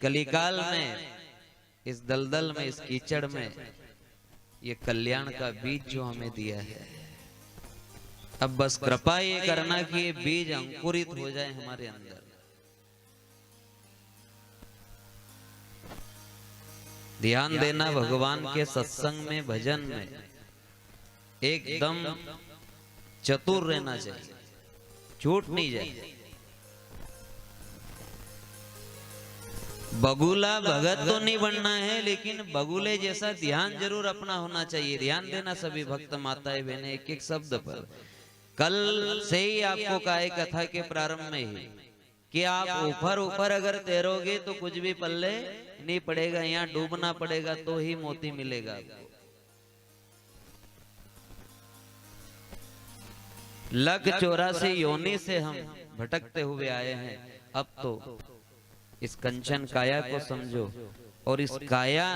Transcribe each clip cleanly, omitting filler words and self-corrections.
कलिकाल में, इस दलदल में, इस कीचड़ में ये कल्याण का बीज जो हमें दिया है, अब बस कृपा ये करना कि ये बीज अंकुरित हो जाए हमारे अंदर। ध्यान देना, भगवान के सत्संग में, भजन में एकदम चतुर रहना चाहिए, छूट नहीं जाए। बगुला भगत तो नहीं बनना है, लेकिन बगुले जैसा ध्यान जरूर अपना होना चाहिए। ध्यान देना सभी भक्त माताएं बहनें एक एक शब्द पर। कल से ही आपको कहा कथा के प्रारंभ में ही कि आप ऊपर ऊपर अगर तैरोगे तो कुछ भी पल्ले नहीं पड़ेगा, यहाँ डूबना पड़ेगा तो ही मोती मिलेगा आपको। लग 84 योनि से हम भटकते हुए आए हैं, अब तो इस कंचन काया को समझो, और इस काया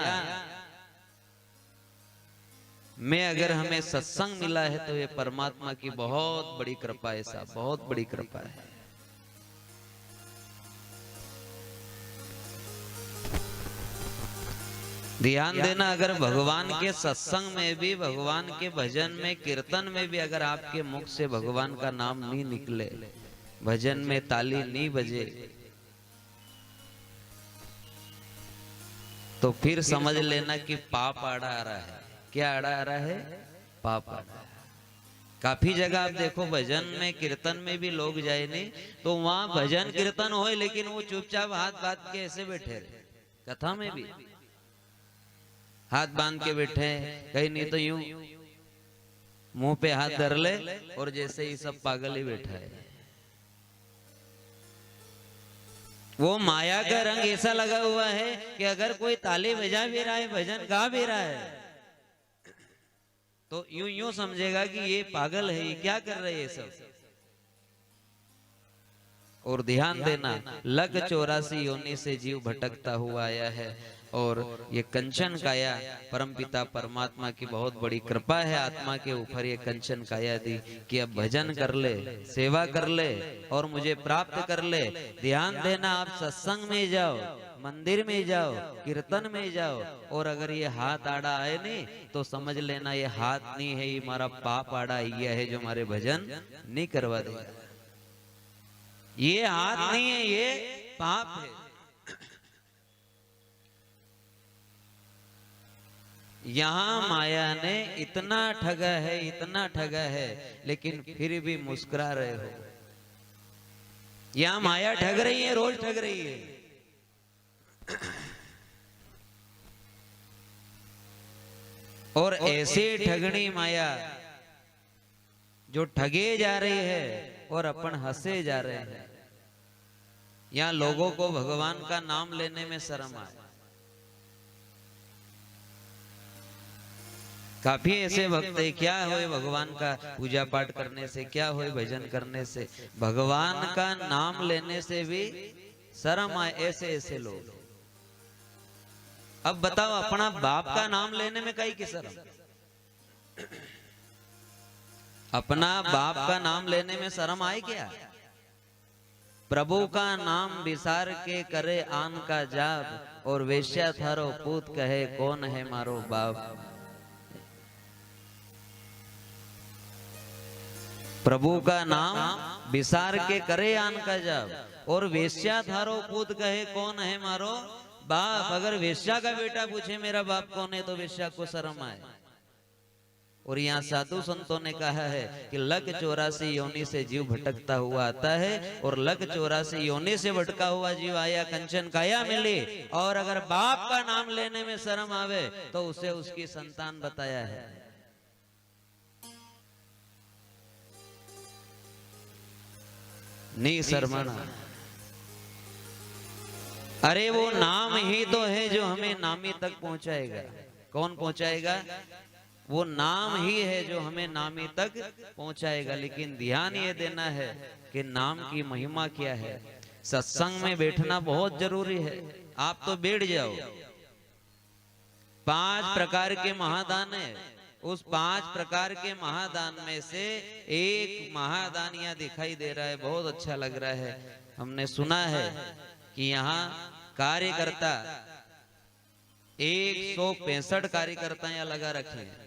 में अगर हमें सत्संग मिला है तो ये परमात्मा की बहुत बड़ी कृपा है साहब, बहुत बड़ी कृपा है। ध्यान देना, अगर भगवान के सत्संग में भी, भगवान के भजन में, कीर्तन में भी अगर आपके मुख से भगवान का नाम नहीं निकले, भजन में ताली नहीं बजे, तो फिर समझ लेना कि पाप आड़ा आ रहा है। क्या आड़ा आ रहा है? पाप आड़ा। काफी जगह आप देखो भजन में, कीर्तन में भी लोग जाए नहीं तो वहां भजन कीर्तन हो, लेकिन वो चुपचाप हाथ बांध के ऐसे बैठे रहे। कथा में भी हाथ बांध के बैठे, कहीं नहीं तो यूं मुंह पे हाथ धर ले, और जैसे ही सब पागल ही बैठा है। वो माया का रंग ऐसा लगा हुआ है कि अगर कोई ताली बजा भी रहा है, भजन गा भी रहा है, तो यूं यूं समझेगा कि ये पागल है, ये क्या कर रहे हैं सब। और ध्यान देना, लग 84 योनि से जीव भटकता हुआ आया है, और ये कंचन काया परमपिता परमात्मा की बहुत बड़ी कृपा है आत्मा के ऊपर। ये कंचन काया दी कि अब भजन कर ले, सेवा कर ले और मुझे प्राप्त कर ले। ध्यान देना, आप सत्संग में जाओ, मंदिर में जाओ, कीर्तन में जाओ, और अगर ये हाथ आड़ा आए नहीं तो समझ लेना ये हाथ नहीं है, ये हमारा पाप आड़ा आया है जो हमारे भजन नहीं करवा देगा। ये हाथ नहीं है, ये पाप है। यहां माया ने इतना ठगा है, इतना ठगा है, लेकिन फिर भी मुस्कुरा रहे हो। यहां माया ठग रही है, रोज ठग रही है। और ऐसे ठगनी माया जो ठगे जा रही है और अपन हंसे जा रहे हैं। यहां लोगों को भगवान का नाम लेने में शर्म आए। काफी ऐसे भक्त है, क्या होए भगवान का पूजा पाठ करने से, क्या होए भजन करने से, भगवान का नाम लेने से भी शर्म आए। ऐसे ऐसे लोग। अब बताओ, अपना बाप का नाम लेने में कई की शर्म? अपना बाप का नाम लेने में शर्म आए क्या? प्रभु का नाम विसार के करे आन का जाप, और वेश्या थारो पूत कहे कौन है मारो बाप। प्रभु का नाम विसार के करे आन का जाप, और वेश्या थारो पूत कहे कौन है मारो बाप। अगर वेश्या का बेटा पूछे मेरा बाप कौन है तो वेश्या को शर्म आए। और यहाँ साधु संतों ने कहा है कि लग 84 योनि से जीव भटकता हुआ आता है, और लग 84 योनि से भटका हुआ जीव आया, कंचन काया मिली, और अगर बाप का नाम लेने में शर्म आवे तो उसे उसकी संतान बताया है। नहीं शर्माना। अरे वो नाम ही तो है जो हमें नामी तक पहुंचाएगा। कौन पहुंचाएगा? वो नाम ही है जो हमें नामी तक पहुंचाएगा। लेकिन ध्यान ये देना है कि नाम की महिमा क्या है। सत्संग में बैठना बहुत जरूरी है। आप तो बैठ जाओ, 5 प्रकार के महादान है, उस 5 प्रकार के महादान में से एक महादान यहाँ दिखाई दे रहा है, बहुत अच्छा लग रहा है। हमने सुना है कि यहाँ कार्यकर्ता 165 कार्यकर्ता यहाँ लगा रखे हैं,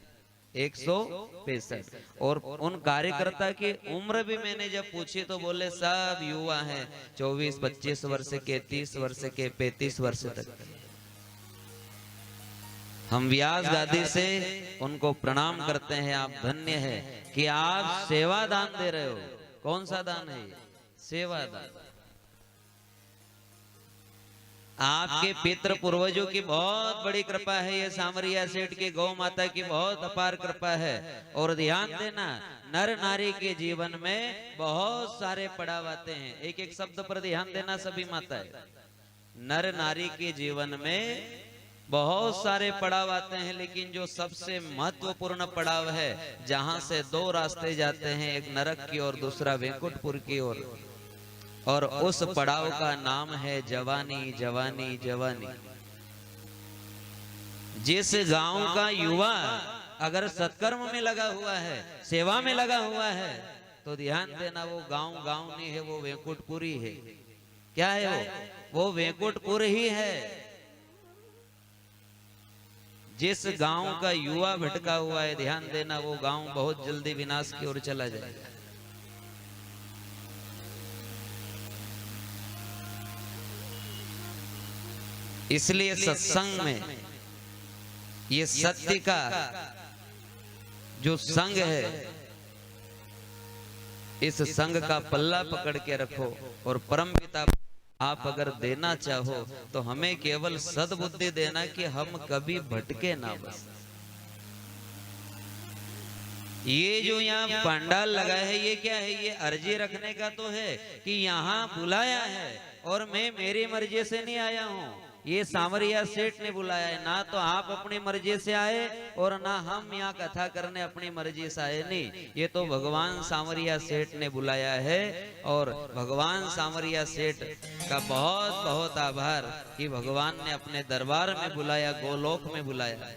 165। और उन कार्यकर्ता की उम्र भी मैंने जब पूछी तो बोले सब युवा हैं, 24-25 वर्ष के, 30 वर्ष के, 35 वर्ष तक। हम व्यास गादी से उनको प्रणाम करते हैं। आप धन्य है कि आप सेवा दान दे रहे हो। कौन सा दान है? सेवा दान। आपके पितृ पूर्वजों की बहुत बड़ी कृपा है, ये सामरिया सेठ की गौ माता की बहुत अपार कृपा है। और ध्यान देना, नर नारी के जीवन में बहुत सारे पड़ाव आते हैं। एक एक शब्द पर ध्यान देना सभी माताएं। नर नारी के जीवन में बहुत सारे पड़ाव आते हैं, लेकिन जो सबसे महत्वपूर्ण पड़ाव है, जहां से दो रास्ते जाते हैं, एक नरक की और दूसरा वैकुंठपुर की ओर, और उस पड़ाव का नाम है जवानी, जवानी, जवानी। जिस गांव का युवा अगर सत्कर्म में लगा हुआ है, सेवा में लगा हुआ है, तो ध्यान देना वो गांव गांव नहीं है, वो वैकुंठपुर ही है। क्या है वो वैकुंठपुर ही है। जिस गांव का युवा भटका हुआ है, ध्यान देना वो गांव बहुत जल्दी विनाश की ओर चला जाएगा। इसलिए सत्संग में ये सत्य का जो संग है, इस संग का पल्ला पकड़ के रखो। और परमपिता आप अगर देना चाहो तो हमें केवल सद्बुद्धि देना कि हम कभी भटके ना। बस ये जो यहाँ पंडाल लगा है, ये क्या है? ये अर्जी रखने का तो है कि यहाँ बुलाया है और मैं मेरी मर्जी से नहीं आया हूँ, ये सामरिया सेठ ने बुलाया है। ना तो आप अपनी मर्जी से आए और ना हम यहाँ कथा करने अपनी मर्जी से आए। नहीं, ये तो भगवान सामरिया सेठ ने बुलाया है। और भगवान सामरिया सेठ का बहुत बहुत आभार कि भगवान ने अपने दरबार में बुलाया, गोलोक में बुलाया।